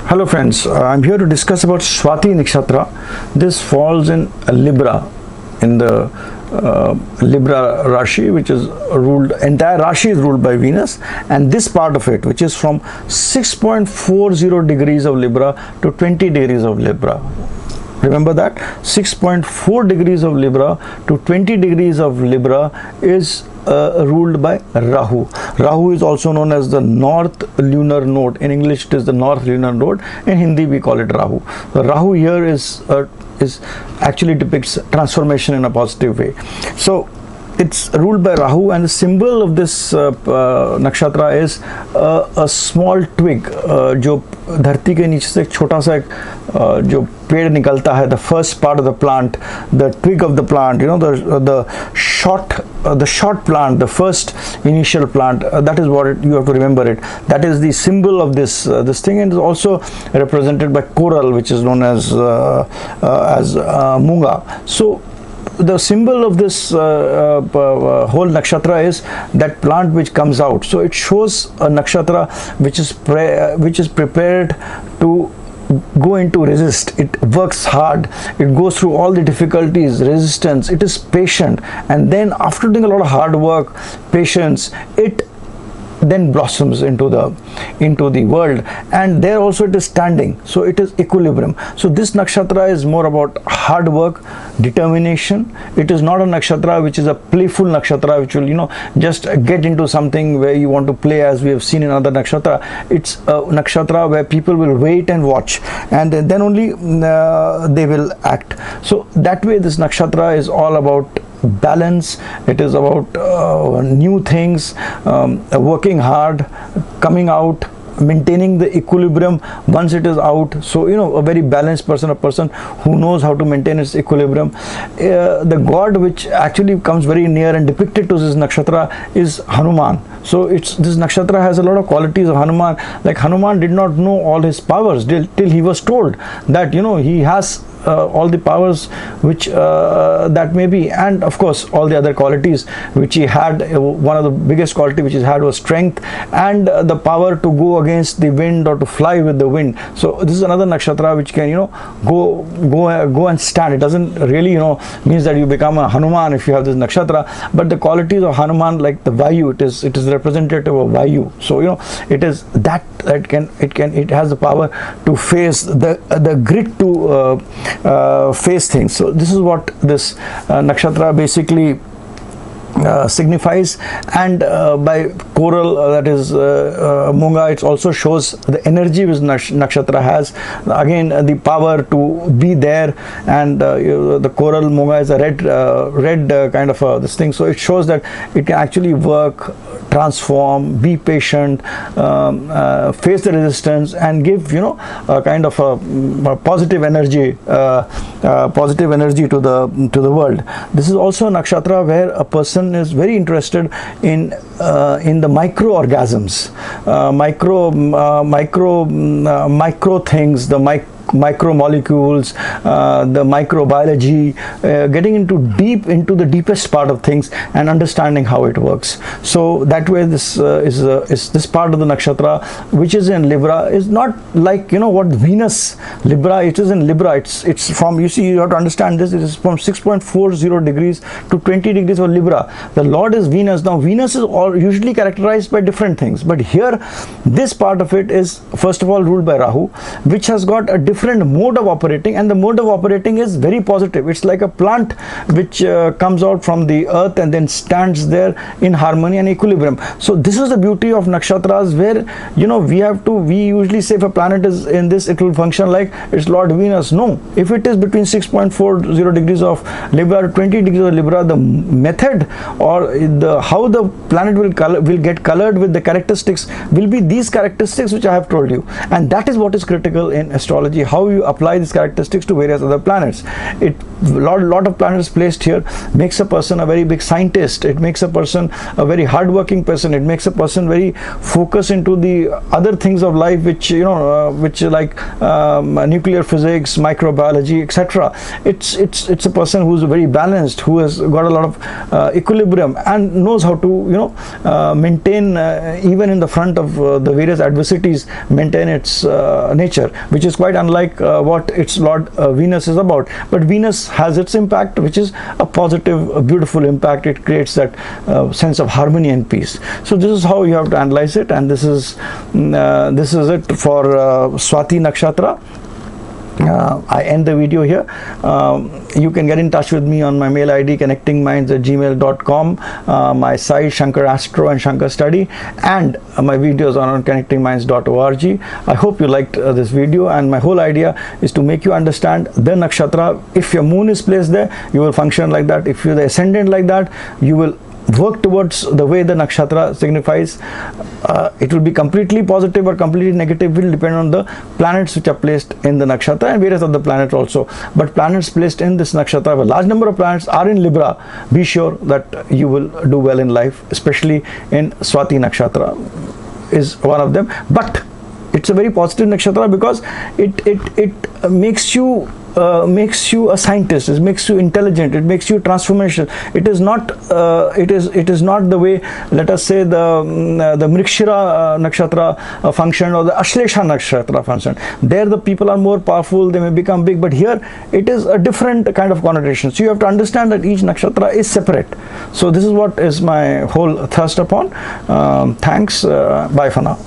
Hello friends, I'm here to discuss about Swati Nakshatra. This falls in Libra, in the Libra Rashi, which is ruled, entire Rashi is ruled by Venus, and this part of it, which is from 6.40 degrees of Libra to 20 degrees of Libra. Remember that 6.4 degrees of Libra to 20 degrees of Libra is ruled by Rahu. Rahu is also known as the North Lunar Node. In English it is the North Lunar Node. In Hindi we call it Rahu. The Rahu here is actually depicts transformation in a positive way. So it's ruled by Rahu, and the symbol of this nakshatra is a small twig जो धरती के नीचे से एक छोटा सा जो पेड़ निकलता है, the first part of the plant, the twig of the plant, the short plant, the first initial plant, that is what you have to remember it. That is the symbol of this thing, and is also represented by coral, which is known as munga. So the symbol of this whole nakshatra is that plant which comes out. So it shows a nakshatra which is prepared to go into resist. It works hard, it goes through all the difficulties, resistance, it is patient, and then after doing a lot of hard work, patience, it then blossoms into the world, and there also it is standing, so it is equilibrium. So this nakshatra is more about hard work, determination. It is not a nakshatra which is a playful nakshatra which will just get into something where you want to play, as we have seen in other nakshatra. It's a nakshatra where people will wait and watch, and then only they will act. So that way this nakshatra is all about balance. It is about new things, working hard, coming out, maintaining the equilibrium once it is out. So a very balanced person, a person who knows how to maintain its equilibrium. The god which actually comes very near and depicted to this nakshatra is Hanuman. So this nakshatra has a lot of qualities of Hanuman. Like Hanuman did not know all his powers till he was told that he has all the powers which that may be, and of course all the other qualities which he had. One of the biggest quality which he had was strength and the power to go against the wind or to fly with the wind. So this is another nakshatra which can go and stand. It doesn't really means that you become a Hanuman if you have this nakshatra, but the qualities of Hanuman, like the Vayu, it is representative of Vayu. So it is that it has the power to face the grit to face things. So this is what this nakshatra basically signifies. And by coral, that is munga, it also shows the energy which nakshatra has, again the power to be there. And the coral munga is a red kind of this thing, so it shows that it can actually work, transform, be patient, face the resistance, and give a kind of a positive energy to the world. This is also a nakshatra where a person is very interested in the micro-orgasms, micro things, the micromolecules, the microbiology, getting deep into the deepest part of things and understanding how it works. So that way this is this part of the nakshatra which is in Libra is not like what Venus Libra. It is in Libra. It's from, you have to understand this, it is from 6.40 degrees to 20 degrees of Libra. The Lord is Venus. Now Venus is usually characterized by different things, but here this part of it is first of all ruled by Rahu, which has got a different mode of operating, and the mode of operating is very positive. It's like a plant which comes out from the earth and then stands there in harmony and equilibrium. So this is the beauty of nakshatras, where we usually say if a planet is in this, it will function like it's Lord Venus. No, if it is between 6.40 degrees of Libra to 20 degrees of Libra, the method or how the planet will get colored with the characteristics will be these characteristics which I have told you, and that is what is critical in astrology. how you apply these characteristics to various other planets. It lot of planets placed here makes a person a very big scientist. It makes a person a very hardworking person. It makes a person very focused into the other things of life, which which like nuclear physics, microbiology, etc. It's a person who's very balanced, who has got a lot of equilibrium and knows how to maintain even in the front of the various adversities, maintain its nature, which is quite unlike what its Lord Venus is about. But Venus has its impact, which is a positive, a beautiful impact. It creates that sense of harmony and peace. So this is how you have to analyze it, and this is it for Swati Nakshatra. I end the video here. You can get in touch with me on my mail ID connectingminds@gmail.com, my site Shankar Astro and Shankar Study, and my videos on connectingminds.org. I hope you liked this video, and my whole idea is to make you understand the nakshatra. If your moon is placed there, you will function like that. If you're the ascendant like that, you will work towards the way the nakshatra signifies. It will be completely positive or completely negative, will depend on the planets which are placed in the nakshatra and various other planets also. But planets placed in this nakshatra, a large number of planets are in Libra, be sure that you will do well in life, especially in Swati Nakshatra is one of them. But it's a very positive nakshatra because it makes you a scientist. It makes you intelligent. It makes you transformational. It is not the way, let us say, the Mrikshira nakshatra function or the Ashlesha nakshatra function. There the people are more powerful, they may become big, but here it is a different kind of connotation. So you have to understand that each nakshatra is separate. So this is what is my whole thrust upon. Thanks. Bye for now.